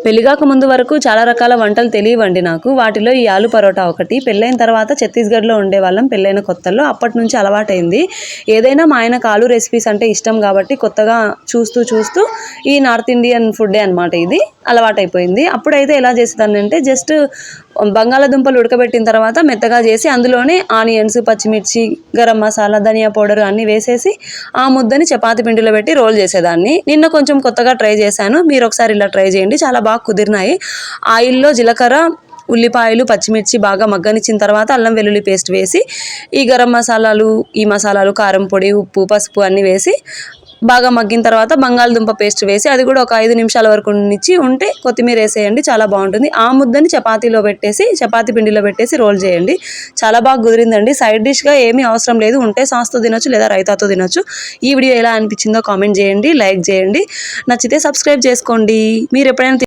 పెళ్లిగాక ముందు వరకు చాలా రకాల వంటలు తెలియవండి నాకు. వాటిలో ఈ ఆలు పరోటా ఒకటి. పెళ్ళైన తర్వాత ఛత్తీస్గఢ్లో ఉండేవాళ్ళం పెళ్ళైన కొత్తల్లో. అప్పటి నుంచి అలవాటైంది. ఏదైనా మా ఆయనకు ఆలు రెసిపీస్ అంటే ఇష్టం కాబట్టి కొత్తగా చూస్తూ ఈ నార్త్ ఇండియన్ ఫుడ్డే అనమాట ఇది అలవాటైపోయింది. అప్పుడైతే ఎలా చేసేదాన్నంటే జస్ట్ బంగాళాదుంపలు ఉడకబెట్టిన తర్వాత మెత్తగా చేసి అందులోనే ఆనియన్స్, పచ్చిమిర్చి, గరం మసాలా, ధనియా పౌడర్ అన్నీ వేసేసి ఆ ముద్దని చపాతి పిండిలో పెట్టి రోల్ చేసేదాన్ని. నిన్న కొంచెం కొత్తగా ట్రై చేశాను. మీరు ఒకసారి ఇలా ట్రై చేయండి, చాలా బాగా కుదిరినాయి. ఆయిల్లో జీలకర్ర, ఉల్లిపాయలు, పచ్చిమిర్చి బాగా మగ్గనిచ్చిన తర్వాత అల్లం వెల్లుల్లి పేస్ట్ వేసి ఈ గరం మసాలాలు, ఈ మసాలాలు, కారం పొడి, ఉప్పు, పసుపు అన్నీ వేసి బాగా మగ్గిన తర్వాత బంగాళదుంప పేస్ట్ వేసి అది కూడా ఒక 5 నిమిషాల వరకు ఉంచి ఉంటే కొత్తిమీర వేసేయండి, చాలా బాగుంటుంది. ఆ ముద్దని చపాతీ పిండిలో పెట్టేసి రోల్ చేయండి. చాలా బాగా కుదిరిందండి. సైడ్ డిష్గా ఏమీ అవసరం లేదు, ఉంటే సాస్తో తినొచ్చు లేదా రైతాతో తినొచ్చు. ఈ వీడియో ఎలా అనిపించిందో కామెంట్ చేయండి, లైక్ చేయండి, నచ్చితే సబ్స్క్రైబ్ చేసుకోండి. మీరు ఎప్పుడైనా